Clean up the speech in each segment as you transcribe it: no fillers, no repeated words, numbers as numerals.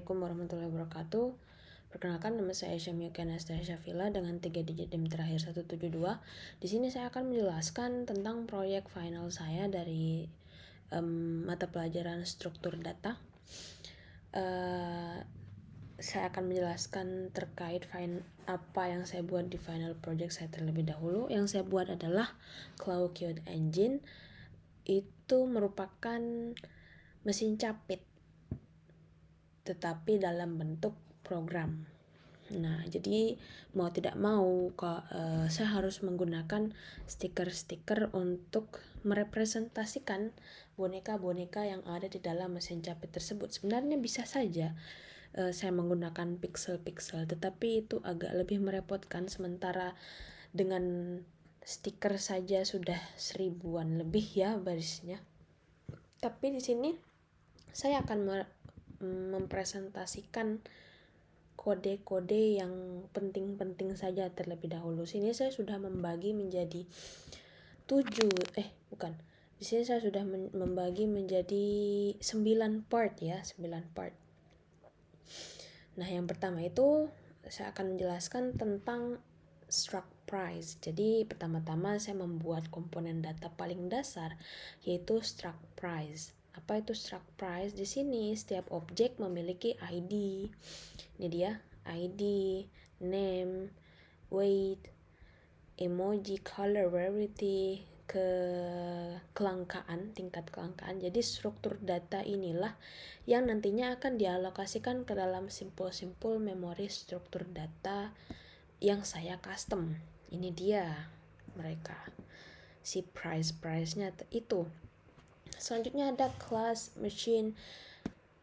Assalamualaikum warahmatullahi wabarakatuh. Perkenalkan, nama saya Syamiyuki Anastasia Villa dengan 3 digit NIM terakhir 172. Di sini saya akan menjelaskan tentang proyek final saya dari mata pelajaran struktur data. Saya akan menjelaskan terkait apa yang saya buat di final project saya terlebih dahulu. Yang saya buat adalah Cloud Qt Engine. Itu merupakan mesin capit tetapi dalam bentuk program. Nah, jadi mau tidak mau saya harus menggunakan stiker-stiker untuk merepresentasikan boneka-boneka yang ada di dalam mesin capit tersebut. Sebenarnya bisa saja saya menggunakan pixel-pixel, tetapi itu agak lebih merepotkan, sementara dengan stiker saja sudah 1000-an lebih ya barisnya. Tapi di sini saya akan mempresentasikan kode-kode yang penting-penting saja terlebih dahulu. Sini saya sudah membagi menjadi 7 Di sini saya sudah membagi menjadi 9 part ya, 9 part. Nah, yang pertama itu saya akan menjelaskan tentang struct price. Jadi pertama-tama saya membuat komponen data paling dasar yaitu struct price. Apa itu struct price? Di sini setiap objek memiliki ID. Ini dia, ID, name, weight, emoji, color, rarity, kelangkaan, tingkat kelangkaan. Jadi struktur data inilah yang nantinya akan dialokasikan ke dalam simpul-simpul memori struktur data yang saya custom. Ini dia mereka, si price-nya itu. Selanjutnya ada class machine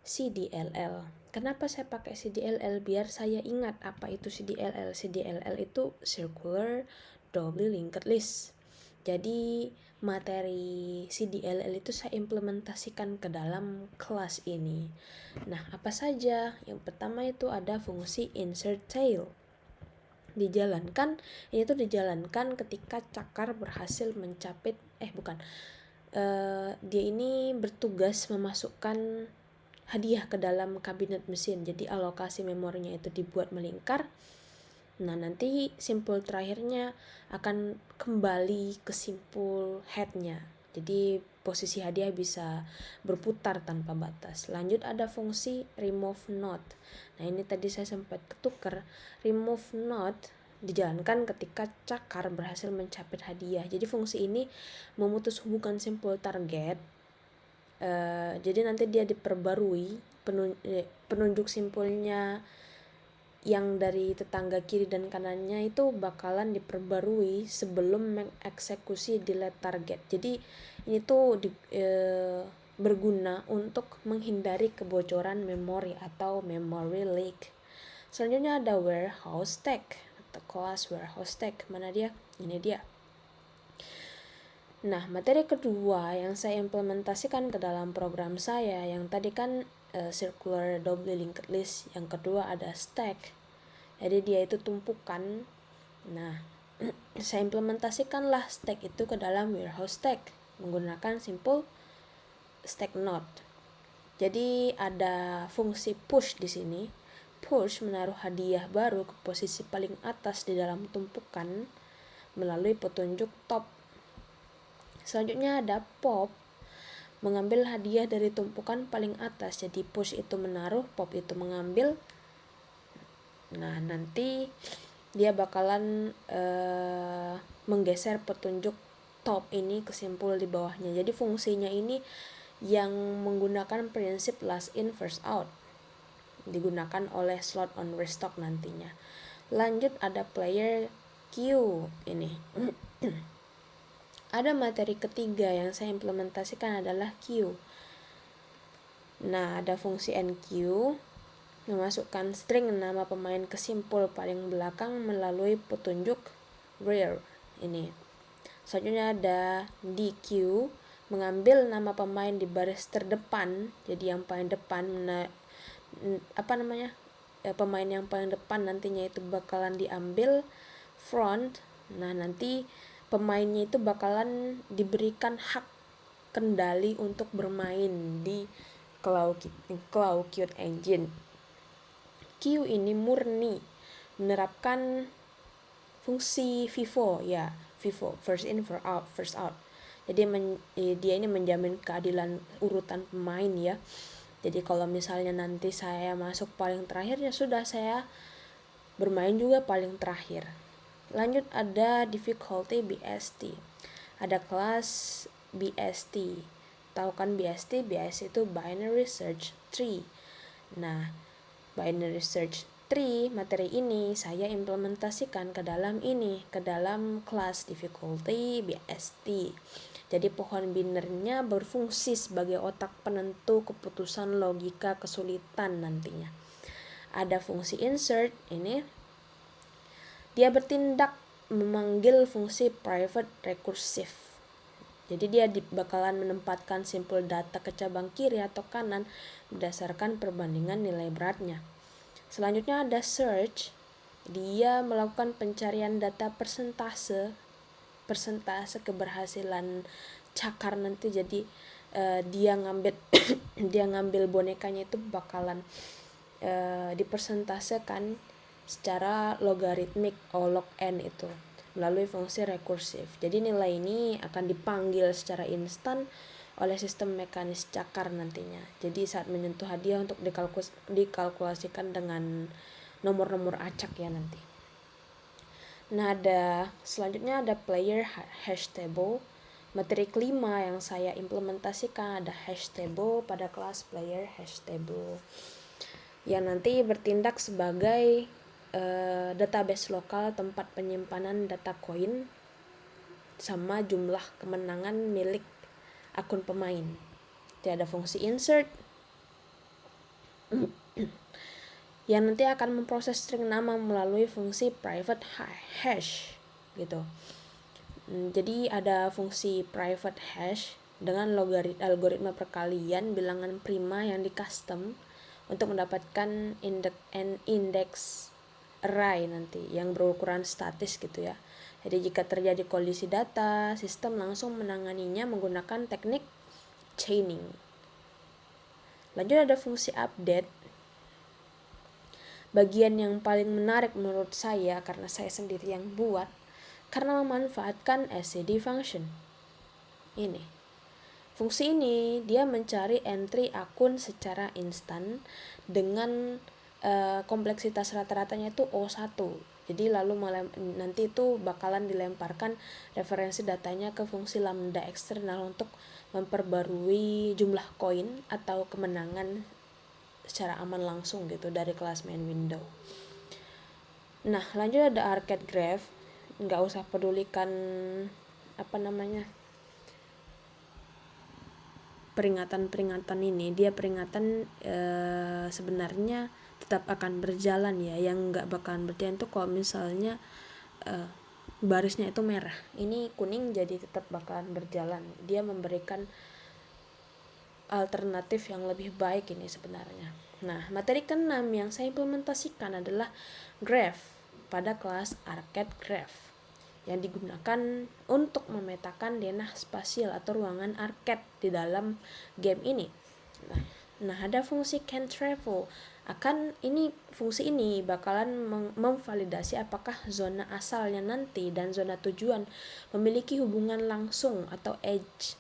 CDLL. Kenapa saya pakai CDLL? Biar saya ingat apa itu CDLL. CDLL itu Circular Doubly Linked List. Jadi materi CDLL itu saya implementasikan ke dalam kelas ini. Nah, apa saja? Yang pertama itu ada fungsi insert tail. Dijalankan ketika cakar berhasil mencapit dia ini bertugas memasukkan hadiah ke dalam kabinet mesin. Jadi alokasi memorinya itu dibuat melingkar. Nah, nanti simpul terakhirnya akan kembali ke simpul headnya. Jadi posisi hadiah bisa berputar tanpa batas. Lanjut ada fungsi remove node. Nah, ini tadi saya sempat ketukar. Remove node dijalankan ketika cakar berhasil mencapit hadiah. Jadi fungsi ini memutus hubungan simpul target. Jadi nanti dia diperbarui penunjuk simpulnya yang dari tetangga kiri dan kanannya itu bakalan diperbarui sebelum mengeksekusi delete target. Jadi ini tuh berguna untuk menghindari kebocoran memori atau memory leak. Selanjutnya ada warehouse tag atau kelas warehouse tag. Mana dia? Ini dia. Nah, materi kedua yang saya implementasikan ke dalam program saya, yang tadi kan circular doubly linked list, yang kedua ada stack. Jadi dia itu tumpukan. Nah, saya implementasikanlah stack itu ke dalam warehouse stack menggunakan simpul stack node. Jadi ada fungsi push di sini. Push menaruh hadiah baru ke posisi paling atas di dalam tumpukan melalui petunjuk top. Selanjutnya ada pop, mengambil hadiah dari tumpukan paling atas. Jadi push itu menaruh, pop itu mengambil. Nah, nanti dia bakalan menggeser petunjuk top ini ke simpul di bawahnya. Jadi fungsinya ini yang menggunakan prinsip last in first out, digunakan oleh slot on restock nantinya. Lanjut ada player queue ini. Ada materi ketiga yang saya implementasikan adalah queue. Nah, ada fungsi enqueue, memasukkan string nama pemain ke simpul paling belakang melalui petunjuk rear ini. Selanjutnya ada dq, mengambil nama pemain di baris terdepan. Jadi yang paling depan pemain yang paling depan nantinya itu bakalan diambil front. Nah, nanti pemainnya itu bakalan diberikan hak kendali untuk bermain di Cloud Qt Engine. Q ini murni menerapkan fungsi FIFO, ya FIFO, first in first out. Jadi dia ini menjamin keadilan urutan pemain ya. Jadi kalau misalnya nanti saya masuk paling terakhir, ya sudah, saya bermain juga paling terakhir. Lanjut ada difficulty BST. Ada kelas BST. Tahu kan BST? BST itu binary search tree. Nah, binary search tree materi ini saya implementasikan ke dalam kelas difficulty BST. Jadi pohon binernya berfungsi sebagai otak penentu keputusan logika kesulitan nantinya. Ada fungsi insert, ini dia bertindak memanggil fungsi private recursive. Jadi dia bakalan menempatkan simpul data ke cabang kiri atau kanan berdasarkan perbandingan nilai beratnya. Selanjutnya ada search, dia melakukan pencarian data persentase keberhasilan cakar nanti. Jadi dia ngambil bonekanya itu bakalan dipersentasekan secara logaritmik log n itu melalui fungsi rekursif. Jadi nilai ini akan dipanggil secara instan oleh sistem mekanis cakar nantinya. Jadi saat menyentuh hadiah untuk dikalkulasikan dengan nomor-nomor acak ya nanti. Nah, selanjutnya ada player hash table. Materi kelima yang saya implementasikan ada hash table pada kelas player hash table, yang nanti bertindak sebagai database lokal tempat penyimpanan data koin sama jumlah kemenangan milik akun pemain. Jadi ada fungsi insert yang nanti akan memproses string nama melalui fungsi private hash gitu. Jadi ada fungsi private hash dengan algoritma perkalian bilangan prima yang di custom untuk mendapatkan index array nanti yang berukuran statis gitu ya. Jadi jika terjadi kolisi data, sistem langsung menanganinya menggunakan teknik chaining. Lanjut ada fungsi update. Bagian yang paling menarik menurut saya karena saya sendiri yang buat, karena memanfaatkan SCD function. Ini. Fungsi ini dia mencari entry akun secara instan dengan kompleksitas rata-ratanya itu O1. Jadi lalu nanti itu bakalan dilemparkan referensi datanya ke fungsi lambda eksternal untuk memperbarui jumlah koin atau kemenangan secara aman langsung gitu dari kelas main window. Nah, lanjut ada arcade graph. Nggak usah pedulikan peringatan ini, dia peringatan sebenarnya tetap akan berjalan ya. Yang nggak bakalan berjalan tuh kalau misalnya barisnya itu merah, ini kuning, jadi tetap bakalan berjalan. Dia memberikan alternatif yang lebih baik ini sebenarnya. Nah, materi ke-6 yang saya implementasikan adalah graph pada kelas arcade graph yang digunakan untuk memetakan denah spasial atau ruangan arcade di dalam game ini. Nah, ada fungsi can travel. Fungsi ini bakalan memvalidasi apakah zona asalnya nanti dan zona tujuan memiliki hubungan langsung atau edge.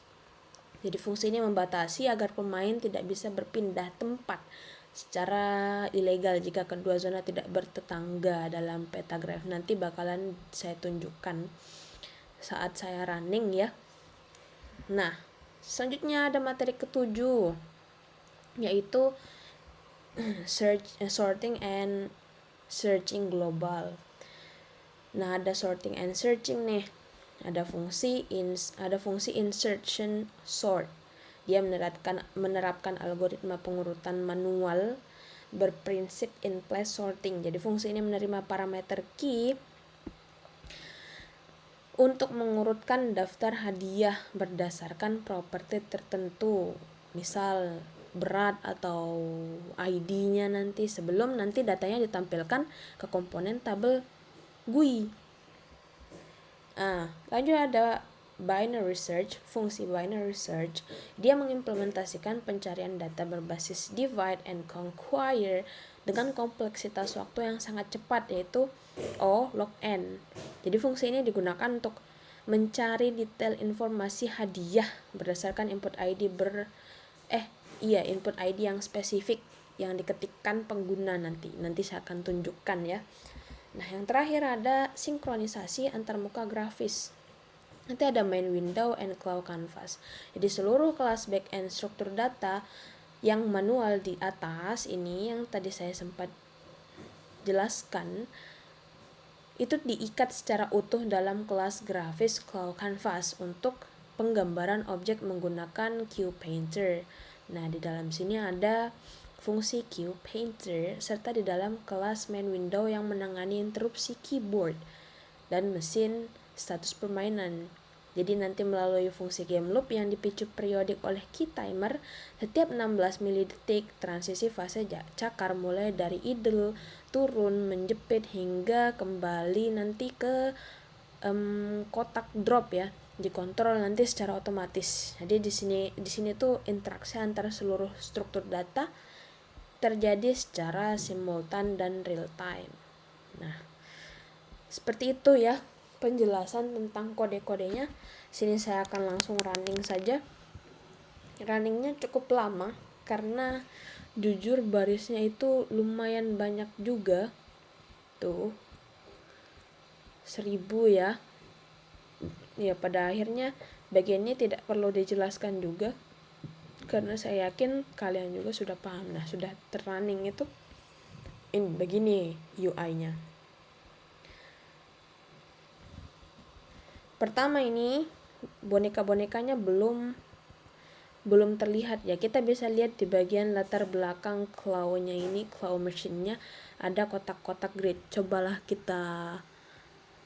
Jadi fungsi ini membatasi agar pemain tidak bisa berpindah tempat secara ilegal jika kedua zona tidak bertetangga dalam peta graph. Nanti bakalan saya tunjukkan saat saya running ya. Nah, selanjutnya ada materi ke-7 yaitu sorting and searching global. Nah, ada sorting and searching nih. Ada fungsi insertion sort. Dia menerapkan algoritma pengurutan manual berprinsip in place sorting. Jadi fungsi ini menerima parameter key untuk mengurutkan daftar hadiah berdasarkan properti tertentu. Misal berat atau ID-nya nanti sebelum nanti datanya ditampilkan ke komponen tabel GUI. Lanjut ada binary search. Fungsi binary search dia mengimplementasikan pencarian data berbasis divide and conquer dengan kompleksitas waktu yang sangat cepat, yaitu O log n. Jadi fungsi ini digunakan untuk mencari detail informasi hadiah berdasarkan input ID input ID yang spesifik yang diketikkan pengguna nanti saya akan tunjukkan ya. Nah, yang terakhir ada sinkronisasi antarmuka grafis. Nanti ada main window and cloud canvas. Jadi seluruh kelas backend struktur data yang manual di atas ini yang tadi saya sempat jelaskan itu diikat secara utuh dalam kelas grafis cloud canvas untuk penggambaran objek menggunakan QPainter. Nah, di dalam sini ada fungsi QPainter serta di dalam kelas main window yang menangani interupsi keyboard dan mesin status permainan. Jadi nanti melalui fungsi game loop yang dipicu periodik oleh key timer setiap 16 milidetik, transisi fase cakar mulai dari idle, turun, menjepit hingga kembali nanti ke kotak drop ya, dikontrol nanti secara otomatis. Jadi di sini tuh interaksi antara seluruh struktur data terjadi secara simultan dan real time. Nah, seperti itu ya penjelasan tentang kode-kodenya. Sini saya akan langsung running saja. Runningnya cukup lama karena jujur barisnya itu lumayan banyak juga. Tuh 1000 ya. Ya, pada akhirnya bagian ini tidak perlu dijelaskan juga karena saya yakin kalian juga sudah paham. Nah, sudah terrunning itu ini begini UI-nya. Pertama ini boneka-bonekanya belum terlihat ya. Kita bisa lihat di bagian latar belakang claw-nya ini, claw machine-nya ada kotak-kotak grid. Cobalah kita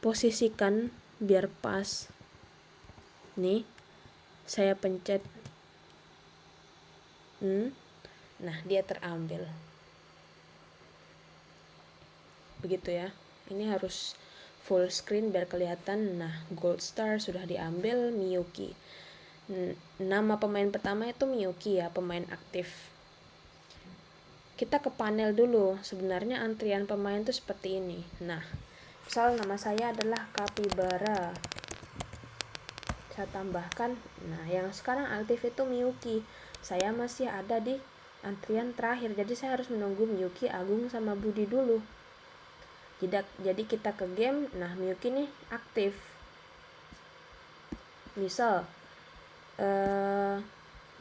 posisikan biar pas. Nih, saya pencet. Nah, dia terambil. Begitu ya. Ini harus full screen biar kelihatan. Nah, gold star sudah diambil Miyuki. Nama pemain pertama itu Miyuki ya, pemain aktif. Kita ke panel dulu. Sebenarnya antrian pemain itu seperti ini. Nah, misal nama saya adalah Capybara. Saya tambahkan. Nah, yang sekarang aktif itu Miyuki. Saya masih ada di antrian terakhir. Jadi saya harus menunggu Miyuki, Agung sama Budi dulu. Jadi kita ke game. Nah, Miyuki nih aktif. Misal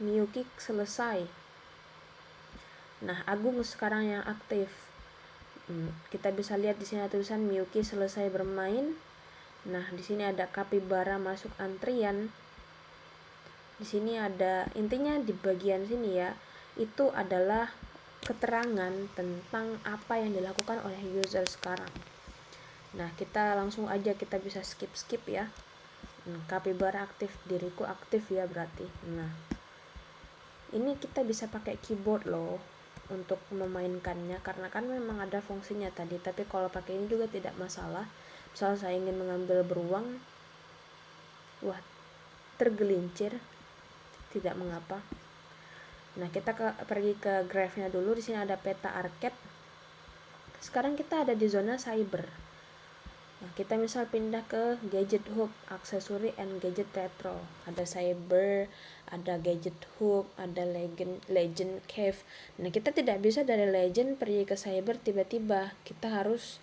Miyuki selesai. Nah, Agung sekarang yang aktif. Kita bisa lihat di sini tulisan Miyuki selesai bermain. Nah, di sini ada Capybara masuk antrian. Di sini ada, intinya di bagian sini ya, itu adalah keterangan tentang apa yang dilakukan oleh user sekarang. Nah, kita langsung aja, kita bisa skip ya. Capybara aktif, diriku aktif ya berarti. Nah, ini kita bisa pakai keyboard loh untuk memainkannya karena kan memang ada fungsinya tadi. Tapi kalau pakai ini juga tidak masalah. Misal saya ingin mengambil beruang, wah tergelincir, tidak mengapa. Nah, kita pergi ke graph-nya dulu. Di sini ada peta arcade. Sekarang kita ada di zona cyber. Nah, kita misal pindah ke gadget hub, accessory and gadget retro. Ada cyber, ada gadget hub, ada legend cave. Nah, kita tidak bisa dari legend pergi ke cyber tiba-tiba. Kita harus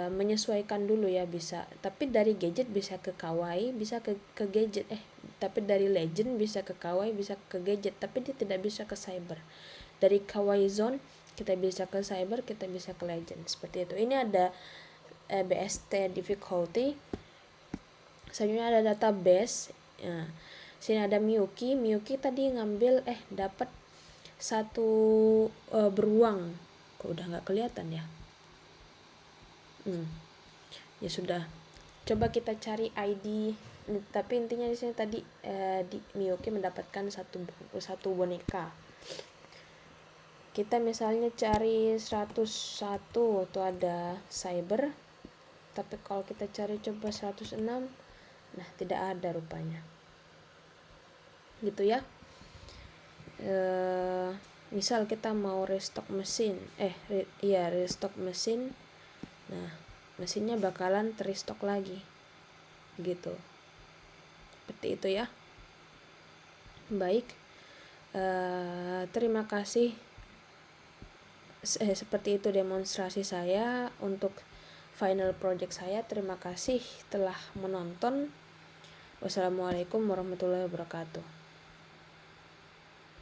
menyesuaikan dulu ya, bisa. Tapi dari gadget bisa ke kawaii, bisa ke gadget. Tapi dari legend bisa ke kawaii, bisa ke gadget. Tapi dia tidak bisa ke cyber. Dari kawaii zone kita bisa ke cyber, kita bisa ke legend. Seperti itu. Ini ada BST difficulty. Selanjutnya ada database. Nah, sini ada Miyuki. Miyuki tadi ngambil dapat satu beruang. Kok udah nggak kelihatan ya? Ya sudah. Coba kita cari ID. Tapi intinya di sini tadi Miyuki mendapatkan satu boneka. Kita misalnya cari 101 itu ada cyber. Tapi kalau kita cari coba 106, nah tidak ada rupanya. Gitu ya. misal kita mau restock mesin, restock mesin, nah mesinnya bakalan terrestock lagi gitu. Seperti itu ya. Baik, terima kasih. Seperti itu demonstrasi saya untuk final project saya. Terima kasih telah menonton. Wassalamualaikum warahmatullahi wabarakatuh.